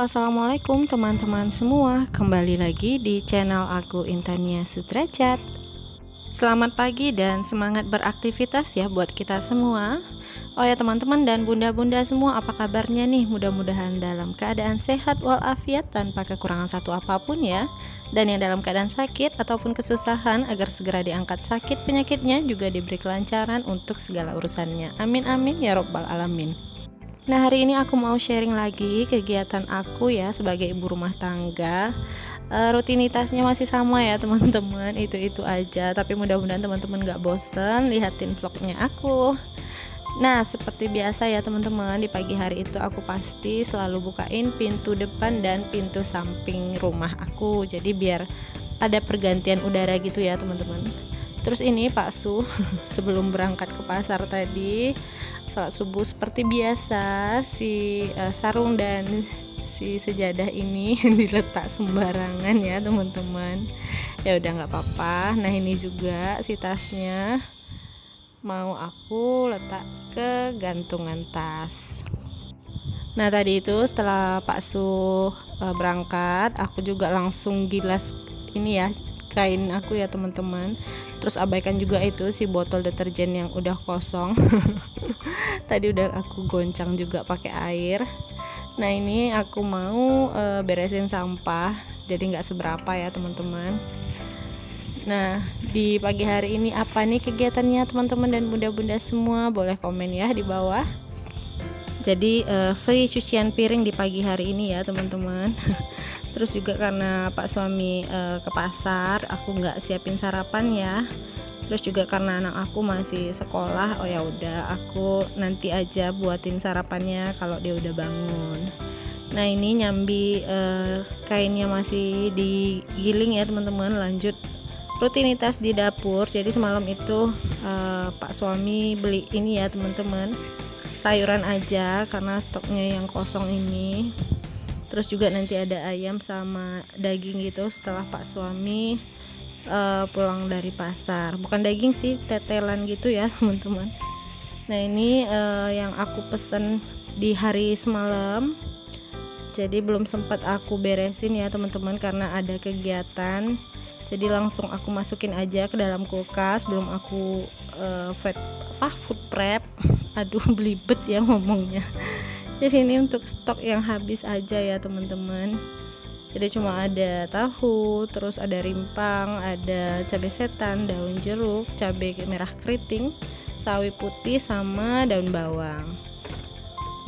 assalamualaikum teman-teman semua. Kembali lagi di channel aku Intania Sudrajat. Selamat pagi dan semangat beraktivitas ya buat kita semua. Oh ya teman-teman dan bunda-bunda semua, apa kabarnya nih? Mudah-mudahan dalam keadaan sehat walafiat tanpa kekurangan satu apapun ya. Dan yang dalam keadaan sakit ataupun kesusahan agar segera diangkat sakit penyakitnya, juga diberi kelancaran untuk segala urusannya. Amin amin ya robbal alamin. Nah, hari ini aku mau sharing lagi kegiatan aku ya sebagai ibu rumah tangga. Rutinitasnya masih sama ya teman-teman, itu aja. Tapi mudah-mudahan teman-teman gak bosen lihatin vlognya aku. Nah, seperti biasa ya teman-teman, di pagi hari itu aku pasti selalu bukain pintu depan dan pintu samping rumah aku. Jadi biar ada pergantian udara gitu ya teman-teman. Terus ini Pak Su sebelum berangkat ke pasar tadi salat subuh seperti biasa, si sarung dan si sejadah ini diletak sembarangan ya teman-teman. Ya udah nggak apa-apa. Nah ini juga si tasnya mau aku letak ke gantungan tas. Nah tadi itu setelah Pak Su berangkat, aku juga langsung gilas ini ya kain aku ya teman-teman. Terus abaikan juga itu si botol deterjen yang udah kosong. Tadi udah aku goncang juga pakai air. Nah ini aku mau beresin sampah, jadi nggak seberapa ya teman-teman. Nah di pagi hari ini apa nih kegiatannya teman-teman dan bunda-bunda semua, boleh komen ya di bawah. Jadi free cucian piring di pagi hari ini ya teman-teman. Terus juga karena Pak suami ke pasar, aku nggak siapin sarapan ya. Terus juga karena anak aku masih sekolah, oh ya udah aku nanti aja buatin sarapannya kalau dia udah bangun. Nah ini nyambi kainnya masih digiling ya teman-teman. Lanjut rutinitas di dapur. Jadi semalam itu Pak suami beli ini ya teman-teman, sayuran aja karena stoknya yang kosong ini. Terus juga nanti ada ayam sama daging gitu setelah Pak suami pulang dari pasar. Bukan daging sih, tetelan gitu ya teman-teman. Nah ini yang aku pesen di hari semalam, jadi belum sempat aku beresin ya teman-teman karena ada kegiatan. Jadi langsung aku masukin aja ke dalam kulkas, belum aku food prep. Aduh belibet ya ngomongnya. Jadi ini untuk stok yang habis aja ya teman-teman. Jadi cuma ada tahu, terus ada rimpang, ada cabai setan, daun jeruk, cabai merah keriting, sawi putih sama daun bawang.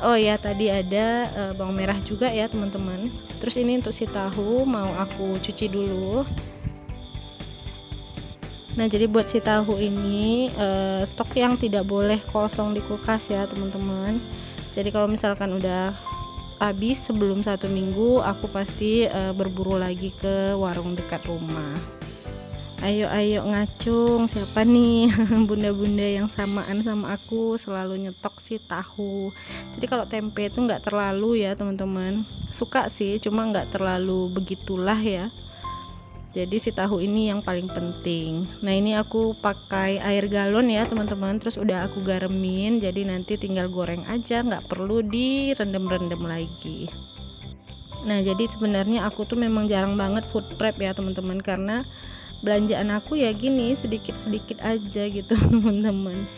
Oh ya tadi ada bawang merah juga ya teman-teman. Terus ini untuk si tahu mau aku cuci dulu. Nah jadi buat si tahu ini stok yang tidak boleh kosong di kulkas ya teman-teman. Jadi kalau misalkan udah habis sebelum 1 minggu, aku pasti berburu lagi ke warung dekat rumah. Ayo ngacung, siapa nih bunda-bunda yang samaan sama aku selalu nyetok si tahu. Jadi kalau tempe itu nggak terlalu ya teman-teman, suka sih cuma nggak terlalu begitulah ya. Jadi si tahu ini yang paling penting. Nah ini aku pakai air galon ya teman-teman, terus udah aku garemin, jadi nanti tinggal goreng aja, nggak perlu direndam-rendam lagi. Nah jadi sebenarnya aku tuh memang jarang banget food prep ya teman-teman, karena belanjaan aku ya gini sedikit-sedikit aja gitu teman-teman.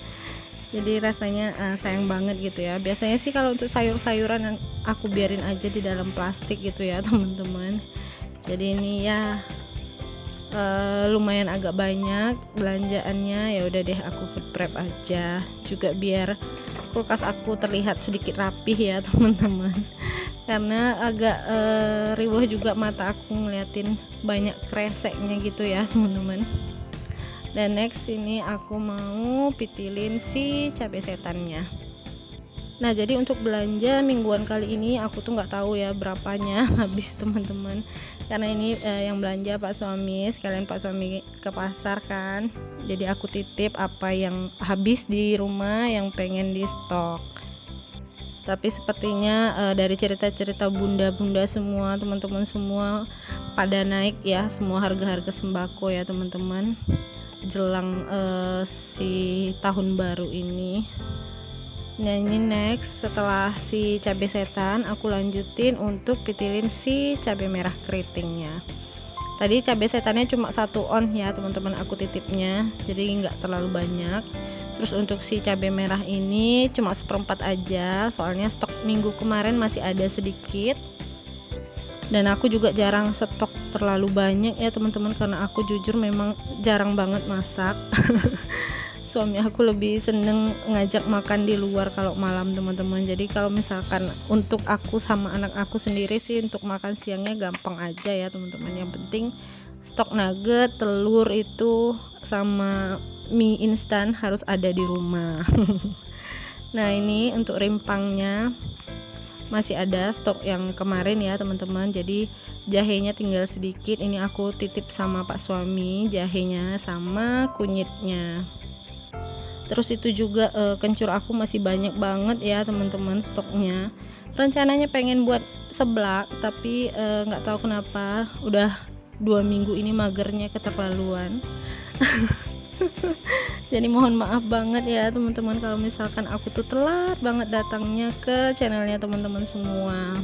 Jadi rasanya sayang banget gitu ya. Biasanya sih kalau untuk sayur-sayuran aku biarin aja di dalam plastik gitu ya teman-teman. Jadi ini ya lumayan agak banyak belanjaannya, ya udah deh aku food prep aja juga biar kulkas aku terlihat sedikit rapih ya teman-teman, karena agak riwah juga mata aku ngeliatin banyak kreseknya gitu ya teman-teman. Dan next ini aku mau pitilin si cabai setannya. Nah jadi untuk belanja mingguan kali ini aku tuh nggak tahu ya berapanya habis teman-teman, karena ini yang belanja Pak suami, sekalian Pak suami ke pasar kan, jadi aku titip apa yang habis di rumah yang pengen di stok. Tapi sepertinya dari cerita-cerita bunda-bunda semua, teman-teman semua pada naik ya semua harga-harga sembako ya teman-teman jelang si tahun baru ini. Nah ini next, setelah si cabai setan aku lanjutin untuk pitilin si cabai merah keritingnya. Tadi cabai setannya cuma 1 on ya teman-teman, aku titipnya, jadi nggak terlalu banyak. Terus untuk si cabai merah ini cuma 1/4 aja, soalnya stok minggu kemarin masih ada sedikit. Dan aku juga jarang stok terlalu banyak ya teman-teman, karena aku jujur memang jarang banget masak. Suami aku lebih seneng ngajak makan di luar kalau malam teman-teman. Jadi kalau misalkan untuk aku sama anak aku sendiri sih, untuk makan siangnya gampang aja ya teman-teman. Yang penting stok nugget, telur itu sama mie instan harus ada di rumah. Nah ini untuk rimpangnya masih ada stok yang kemarin ya teman-teman. Jadi jahenya tinggal sedikit, ini aku titip sama pak suami, jahenya sama kunyitnya. Terus itu juga kencur aku masih banyak banget ya teman-teman stoknya. Rencananya pengen buat seblak, tapi nggak tahu kenapa udah 2 minggu ini magernya keterlaluan. Jadi mohon maaf banget ya teman-teman kalau misalkan aku tuh telat banget datangnya ke channelnya teman-teman semua.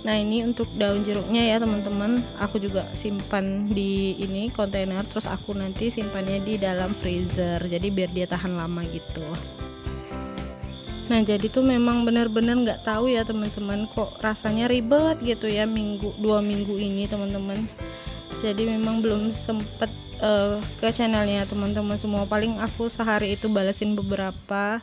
Nah ini untuk daun jeruknya ya teman-teman, aku juga simpan di ini kontainer, terus aku nanti simpannya di dalam freezer, jadi biar dia tahan lama gitu. Nah jadi tuh memang benar-benar nggak tahu ya teman-teman, kok rasanya ribet gitu ya 2 minggu ini teman-teman. Jadi memang belum sempet ke channelnya teman-teman semua, paling aku sehari itu balesin beberapa,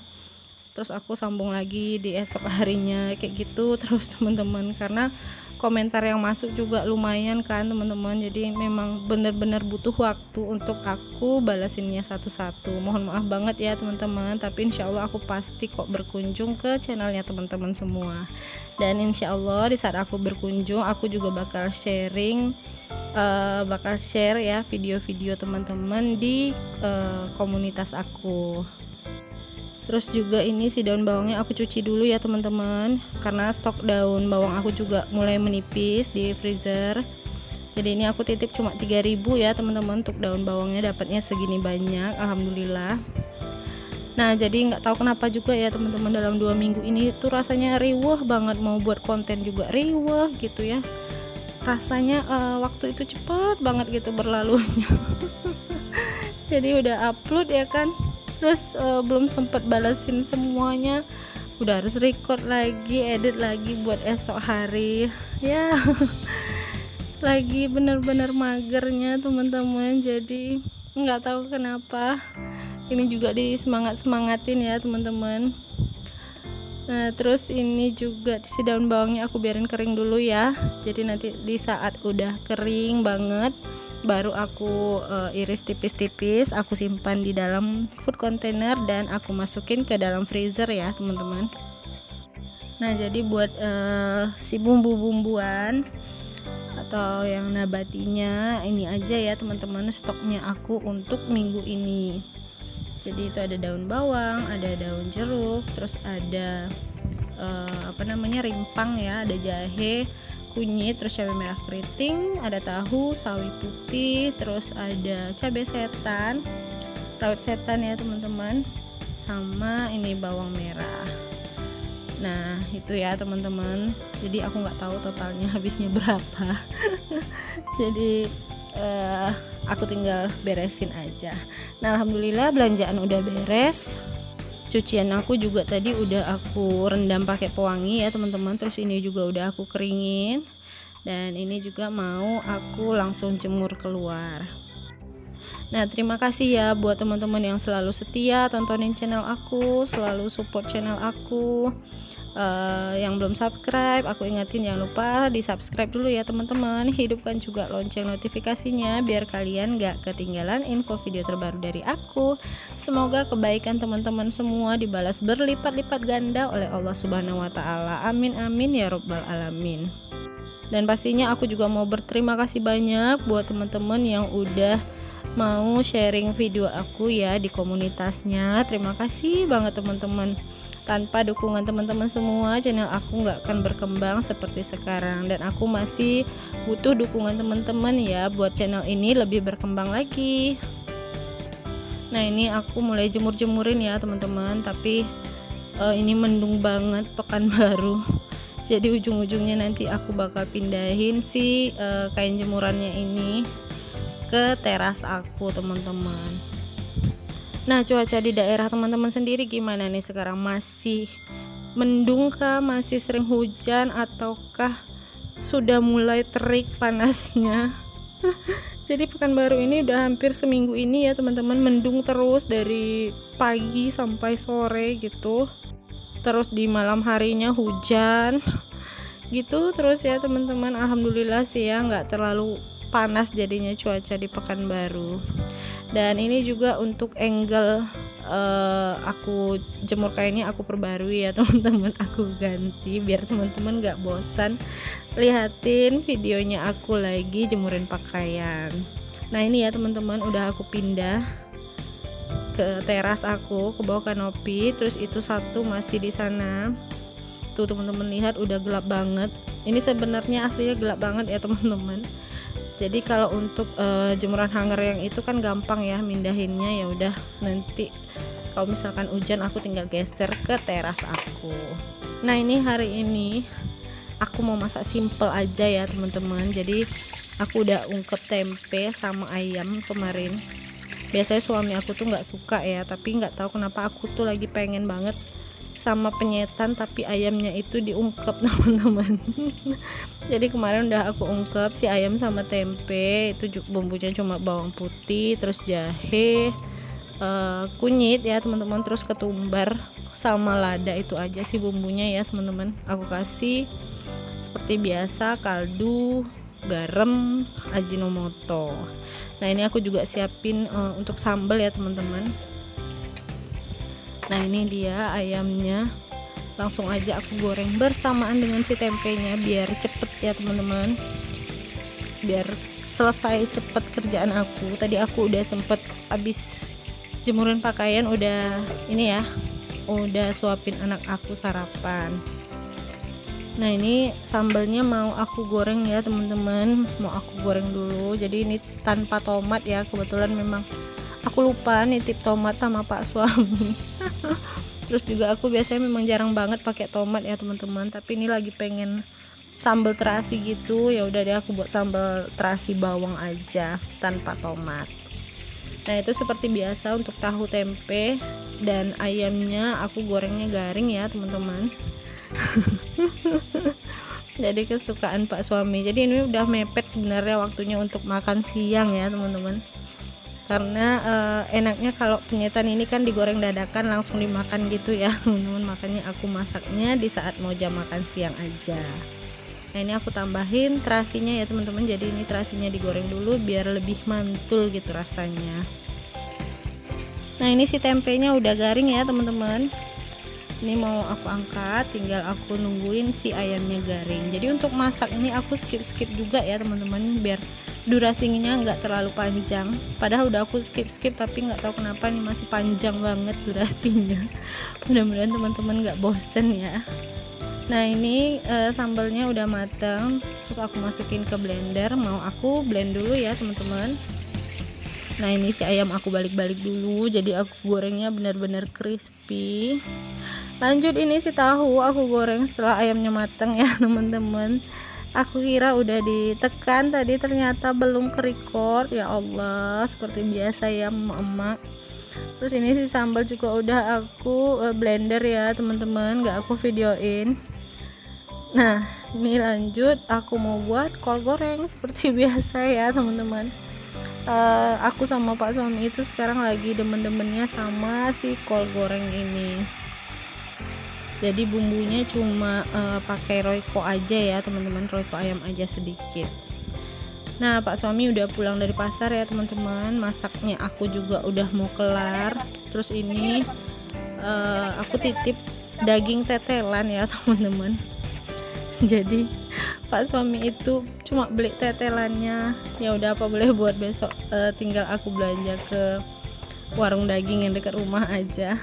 terus aku sambung lagi di esok harinya kayak gitu terus teman-teman, karena komentar yang masuk juga lumayan kan teman-teman. Jadi memang benar-benar butuh waktu untuk aku balasinnya satu-satu. Mohon maaf banget ya teman-teman, tapi insya Allah aku pasti kok berkunjung ke channelnya teman-teman semua. Dan insya Allah di saat aku berkunjung, aku juga bakal sharing, bakal share ya video-video teman-teman di komunitas aku. Terus juga ini si daun bawangnya aku cuci dulu ya teman-teman, karena stok daun bawang aku juga mulai menipis di freezer. Jadi ini aku titip cuma 3.000 ya teman-teman, untuk daun bawangnya dapatnya segini banyak, alhamdulillah. Nah jadi nggak tahu kenapa juga ya teman-teman, dalam 2 minggu ini tuh rasanya riweh banget, mau buat konten juga riweh gitu ya. Rasanya waktu itu cepat banget gitu berlalunya. Jadi udah upload ya kan, terus belum sempat balesin semuanya, udah harus record lagi, edit lagi buat esok hari ya. Lagi bener-bener magernya teman-teman, jadi nggak tahu kenapa. Ini juga disemangatin ya teman-teman. Nah terus ini juga si daun bawangnya aku biarin kering dulu ya, jadi nanti di saat udah kering banget baru aku iris tipis-tipis, aku simpan di dalam food container dan aku masukin ke dalam freezer ya teman-teman. Nah jadi buat si bumbu-bumbuan atau yang nabatinya ini aja ya teman-teman stoknya aku untuk minggu ini. Jadi itu ada daun bawang, ada daun jeruk, terus ada rimpang ya, ada jahe, kunyit, terus cabai merah keriting, ada tahu, sawi putih, terus ada cabai setan, rawit setan ya teman-teman, sama ini bawang merah. Nah itu ya teman-teman, jadi aku nggak tahu totalnya habisnya berapa. Jadi aku tinggal beresin aja. Nah alhamdulillah belanjaan udah beres, cucian aku juga tadi udah aku rendam pakai pewangi ya teman-teman, terus ini juga udah aku keringin, dan ini juga mau aku langsung jemur keluar. Nah terima kasih ya buat teman-teman yang selalu setia tontonin channel aku, selalu support channel aku. Yang belum subscribe, aku ingatin jangan lupa di subscribe dulu ya teman-teman. Hidupkan juga lonceng notifikasinya biar kalian gak ketinggalan info video terbaru dari aku. Semoga kebaikan teman-teman semua dibalas berlipat-lipat ganda oleh Allah Subhanahu wa Ta'ala. Amin amin ya robbal alamin. Dan pastinya aku juga mau berterima kasih banyak buat teman-teman yang udah mau sharing video aku ya di komunitasnya. Terima kasih banget teman-teman. Tanpa dukungan teman-teman semua, channel aku nggak akan berkembang seperti sekarang, dan aku masih butuh dukungan teman-teman ya buat channel ini lebih berkembang lagi. Nah ini aku mulai jemur-jemurin ya teman-teman, tapi ini mendung banget Pekanbaru. Jadi ujung-ujungnya nanti aku bakal pindahin si kain jemurannya ini ke teras aku, teman-teman. Nah, cuaca di daerah teman-teman sendiri gimana nih sekarang? Masih mendung kah? Masih sering hujan ataukah sudah mulai terik panasnya? Jadi Pekanbaru ini udah hampir seminggu ini ya teman-teman, mendung terus dari pagi sampai sore gitu. Terus di malam harinya hujan gitu terus ya teman-teman. Alhamdulillah sih ya, nggak terlalu panas jadinya cuaca di Pekanbaru. Dan ini juga untuk angle aku jemur kainnya aku perbarui ya teman-teman, aku ganti biar teman-teman nggak bosan lihatin videonya aku lagi jemurin pakaian. Nah ini ya teman-teman, udah aku pindah ke teras aku, ke bawah kanopi. Terus itu satu masih di sana tuh teman-teman, lihat udah gelap banget. Ini sebenarnya aslinya gelap banget ya teman-teman. Jadi kalau untuk jemuran hanger yang itu kan gampang ya mindahinnya. Ya udah, nanti kalau misalkan hujan aku tinggal geser ke teras aku. Nah ini hari ini aku mau masak simple aja ya teman-teman. Jadi aku udah ungkep tempe sama ayam kemarin. Biasanya suami aku tuh nggak suka ya, tapi nggak tahu kenapa aku tuh lagi pengen banget sama penyetan, tapi ayamnya itu diungkep teman-teman. Jadi kemarin udah aku ungkep si ayam sama tempe itu, bumbunya cuma bawang putih, terus jahe, kunyit ya teman-teman, terus ketumbar sama lada, itu aja sih bumbunya ya teman-teman. Aku kasih seperti biasa kaldu, garam, ajinomoto. Nah ini aku juga siapin untuk sambal ya teman-teman. Nah ini dia ayamnya, langsung aja aku goreng bersamaan dengan si tempenya biar cepet ya teman-teman, biar selesai cepet kerjaan aku. Tadi aku udah sempet abis jemurin pakaian, udah ini ya, udah suapin anak aku sarapan. Nah ini sambalnya mau aku goreng ya teman-teman, mau aku goreng dulu. Jadi ini tanpa tomat ya, kebetulan memang aku lupa nitip tomat sama pak suami. Terus juga aku biasanya memang jarang banget pakai tomat ya teman-teman, tapi ini lagi pengen sambal terasi gitu. Ya udah deh, aku buat sambal terasi bawang aja tanpa tomat. Nah itu seperti biasa untuk tahu tempe dan ayamnya aku gorengnya garing ya teman-teman. Jadi kesukaan pak suami. Jadi ini udah mepet sebenarnya waktunya untuk makan siang ya teman-teman, karena enaknya kalau penyetan ini kan digoreng dadakan langsung dimakan gitu ya teman-teman. Makanya aku masaknya di saat mau jam makan siang aja. Nah ini aku tambahin terasinya ya teman-teman. Jadi ini terasinya digoreng dulu biar lebih mantul gitu rasanya. Nah ini si tempenya udah garing ya teman-teman. Ini mau aku angkat, tinggal aku nungguin si ayamnya garing. Jadi untuk masak ini aku skip juga ya teman-teman, biar durasinya nggak terlalu panjang. Padahal udah aku skip tapi nggak tahu kenapa nih masih panjang banget durasinya. Mudah-mudahan teman-teman nggak bosen ya. Nah ini sambalnya udah matang, terus aku masukin ke blender. Mau aku blend dulu ya teman-teman. Nah ini si ayam aku balik-balik dulu, jadi aku gorengnya benar-benar crispy. Lanjut ini si tahu aku goreng setelah ayamnya matang ya teman-teman. Aku kira udah ditekan, tadi ternyata belum ke-record. Ya Allah, seperti biasa ya emak-emak. Terus ini si sambal juga udah aku blender ya teman-teman, gak aku videoin. Nah ini lanjut aku mau buat kol goreng seperti biasa ya teman-teman. Aku sama pak suami itu sekarang lagi demen-demennya sama si kol goreng ini. Jadi bumbunya cuma pakai royco aja ya teman-teman, royco ayam aja sedikit. Nah pak suami udah pulang dari pasar ya teman-teman, masaknya aku juga udah mau kelar. Terus ini aku titip daging tetelan ya teman-teman. Jadi pak suami itu cuma beli tetelannya, ya udah apa boleh buat besok, tinggal aku belanja ke warung daging yang dekat rumah aja.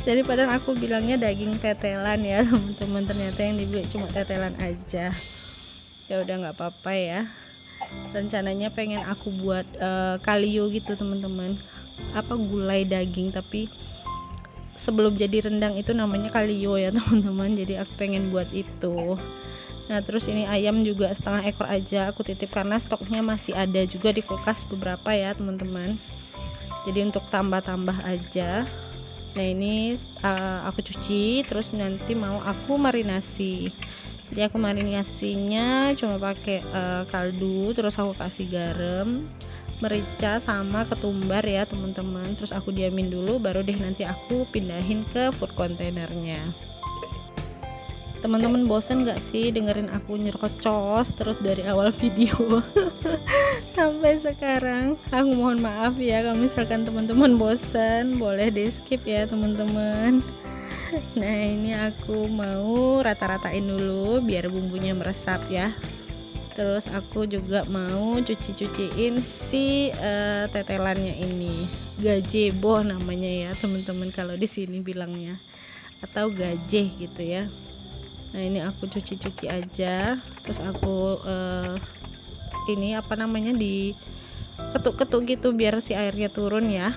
Jadi padahal aku bilangnya daging tetelan ya teman-teman, ternyata yang dibeli cuma tetelan aja. Ya udah nggak apa-apa ya. Rencananya pengen aku buat kalio gitu teman-teman, apa gulai daging, tapi sebelum jadi rendang itu namanya kalio ya teman-teman, jadi aku pengen buat itu. Nah terus ini ayam juga setengah ekor aja aku titip karena stoknya masih ada juga di kulkas beberapa ya teman-teman, jadi untuk tambah-tambah aja. Nah ini aku cuci, terus nanti mau aku marinasi. Jadi aku marinasinya cuma pakai kaldu, terus aku kasih garam, merica sama ketumbar ya teman-teman. Terus aku diamin dulu, baru deh nanti aku pindahin ke food containernya. Teman-teman bosan gak sih dengerin aku nyerocos terus dari awal video sampai sekarang? Aku mohon maaf ya kalau misalkan teman-teman bosan, boleh di skip ya teman-teman. Nah ini aku mau rata-ratain dulu biar bumbunya meresap ya. Terus aku juga mau cuci-cuciin si tetelannya ini, gazebo namanya ya teman-teman kalau di sini bilangnya, atau gajeh gitu ya. Nah ini aku cuci-cuci aja, terus aku ini apa namanya, di ketuk-ketuk gitu biar si airnya turun ya.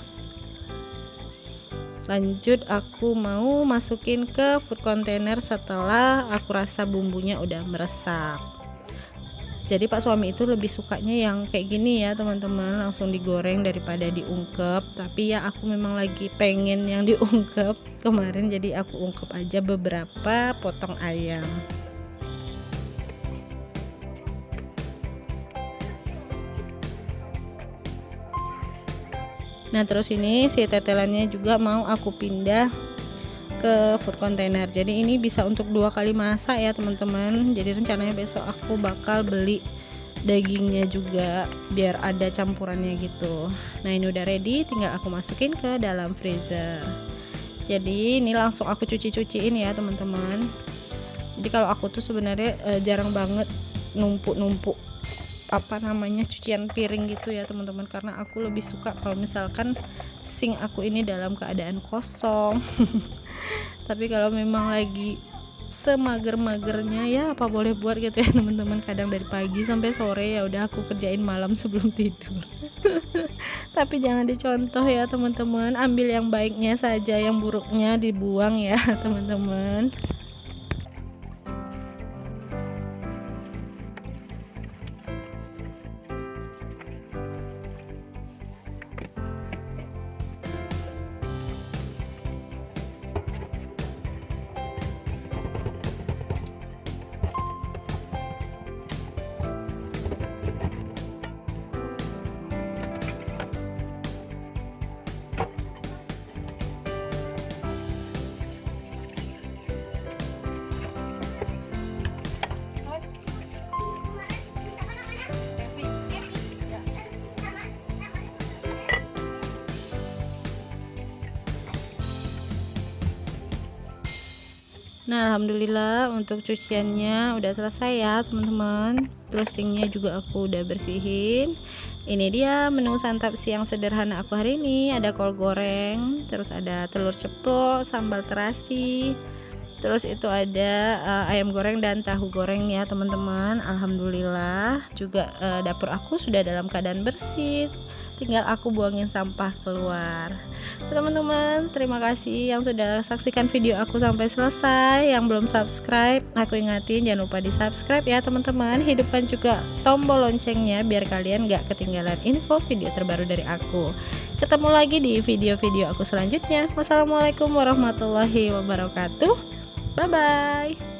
Lanjut aku mau masukin ke food container setelah aku rasa bumbunya udah meresap. Jadi pak suami itu lebih sukanya yang kayak gini ya teman-teman, langsung digoreng daripada diungkep. Tapi ya aku memang lagi pengen yang diungkep kemarin, jadi aku ungkep aja beberapa potong ayam. Nah terus ini si tetelannya juga mau aku pindah ke food container, jadi ini bisa untuk 2 kali masak ya teman-teman. Jadi rencananya besok aku bakal beli dagingnya juga biar ada campurannya gitu. Nah ini udah ready, tinggal aku masukin ke dalam freezer. Jadi ini langsung aku cuci-cuciin ya teman-teman. Jadi kalau aku tuh sebenarnya jarang banget numpuk-numpuk apa namanya cucian piring gitu ya teman-teman, karena aku lebih suka kalau misalkan sink aku ini dalam keadaan kosong. Tapi kalau memang lagi semager-magernya ya apa boleh buat gitu ya teman-teman, kadang dari pagi sampai sore ya udah aku kerjain malam sebelum tidur. Tapi jangan dicontoh ya teman-teman, ambil yang baiknya saja, yang buruknya dibuang ya teman-teman. Nah alhamdulillah untuk cuciannya udah selesai ya teman-teman. Terus sinknya juga aku udah bersihin. Ini dia menu santap siang sederhana aku hari ini. Ada kol goreng, terus ada telur ceplok, sambal terasi, terus itu ada ayam goreng dan tahu goreng ya teman-teman. Alhamdulillah juga dapur aku sudah dalam keadaan bersih, tinggal aku buangin sampah keluar. Teman-teman terima kasih yang sudah saksikan video aku sampai selesai. Yang belum subscribe aku ingatin jangan lupa di subscribe ya teman-teman. Hidupkan juga tombol loncengnya biar kalian gak ketinggalan info video terbaru dari aku. Ketemu lagi di video-video aku selanjutnya. Wassalamualaikum warahmatullahi wabarakatuh. Bye bye.